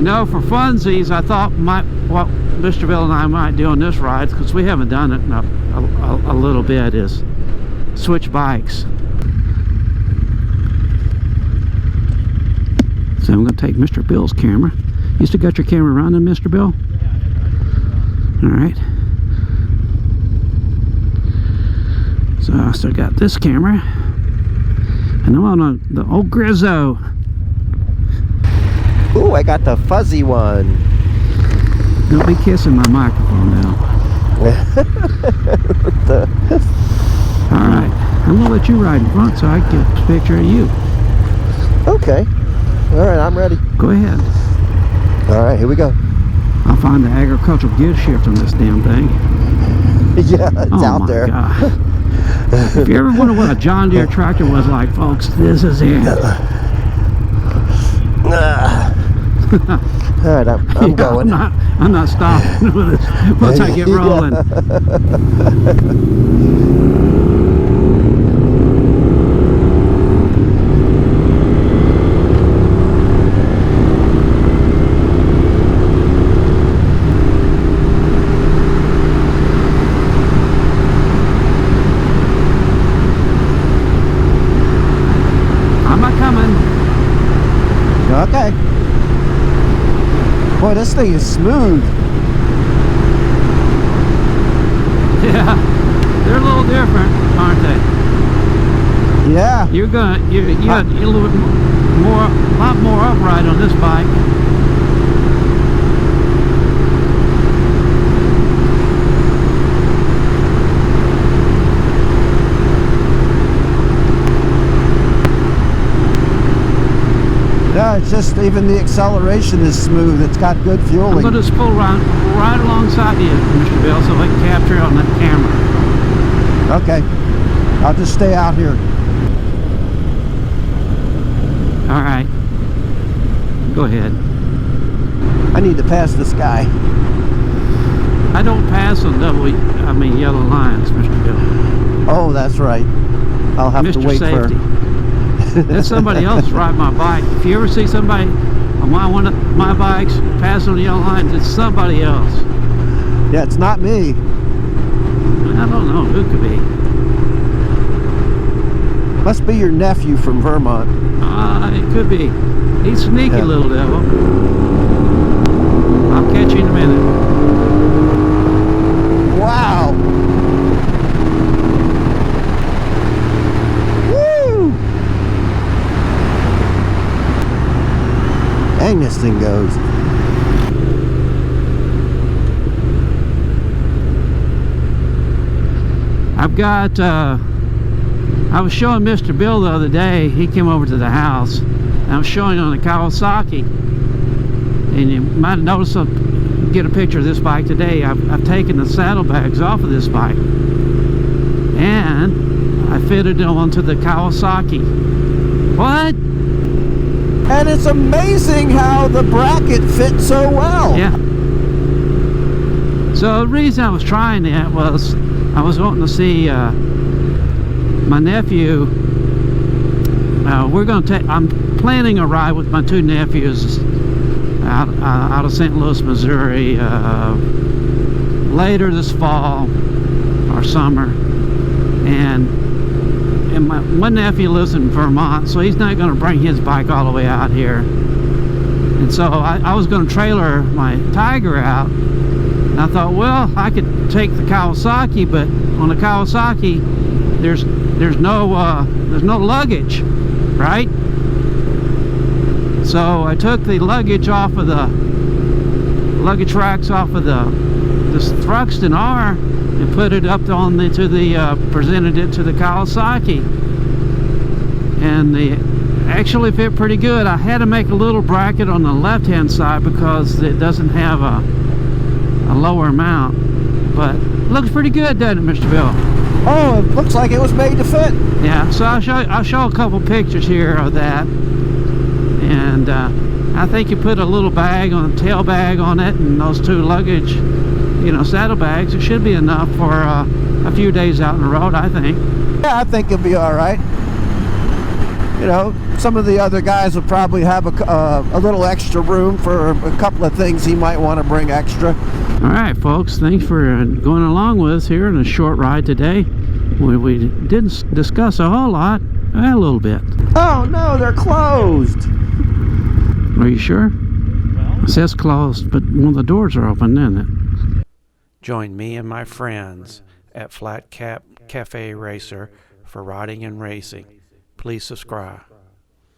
know, for funsies, I thought what Mr. Bill and I might do on this ride, because we haven't done it in a little bit, is switch bikes. So I'm going to take Mr. Bill's camera. You still got your camera running, Mr. Bill? All right. So I still got this camera, and I'm on the old Griso. Ooh, I got the fuzzy one. Don't be kissing my microphone now. All right, I'm gonna let you ride in front so I can get a picture of you. Okay. All right, I'm ready. Go ahead. All right, here we go. I'll find the agricultural gear shift on this damn thing. Yeah, it's out there. God. If you ever wonder what a John Deere tractor was like, folks, this is it. All right, I'm going. I'm not stopping with this once I get rolling. Okay. Boy, this thing is smooth. Yeah, they're a little different, aren't they? Yeah. You got a little bit more, a lot more upright on this bike. Yeah, it's just even the acceleration is smooth. It's got good fueling. I'm going to just pull right alongside you, Mr. Bill, so I can capture it on that camera. Okay. I'll just stay out here. All right. Go ahead. I need to pass this guy. I don't pass on yellow lines, Mr. Bill. Oh, that's right. I'll have to wait Safety. That's somebody else riding my bike. If you ever see somebody on one of my bikes passing on the yellow lines, it's somebody else. Yeah, it's not me. I don't know who it could be. Must be your nephew from Vermont. It could be. He's sneaky, little devil. I'll catch you in a minute. Wow. Dang, this thing goes. I've got, I was showing Mr. Bill the other day. He came over to the house. And I was showing on the Kawasaki. And you might have noticed, get a picture of this bike today. I've taken the saddlebags off of this bike. And I fitted them onto the Kawasaki. What? And it's amazing how the bracket fits so well. Yeah. So the reason I was trying that was I was wanting to see my nephew. I'm planning a ride with my two nephews out of St. Louis, Missouri, later this fall or summer, and my one nephew lives in Vermont, so he's not going to bring his bike all the way out here. And so I was going to trailer my Tiger out, and I thought, well, I could take the Kawasaki, but on the Kawasaki there's no luggage, right? So I took the luggage off of the luggage racks off of this Thruxton R and put it up on presented it to the Kawasaki, and they actually fit pretty good. I had to make a little bracket on the left hand side because it doesn't have a lower mount, but it looks pretty good, doesn't it, Mr. Bill? Oh, it looks like it was made to fit. Yeah, so I'll show a couple pictures here of that, and I think you put a little bag on, tail bag on it, and those two luggage, saddlebags. It should be enough for a few days out on the road, I think. Yeah, I think it'll be all right. you know, some of the other guys will probably have a little extra room for a couple of things he might want to bring extra. All right, folks, thanks for going along with us here on a short ride today. We didn't discuss a whole lot, a little bit. Oh no, they're closed. Are you sure? It says closed, but one of the doors are open, isn't it? Join me and my friends at Flat Cap Cafe Racer for riding and racing. Please subscribe.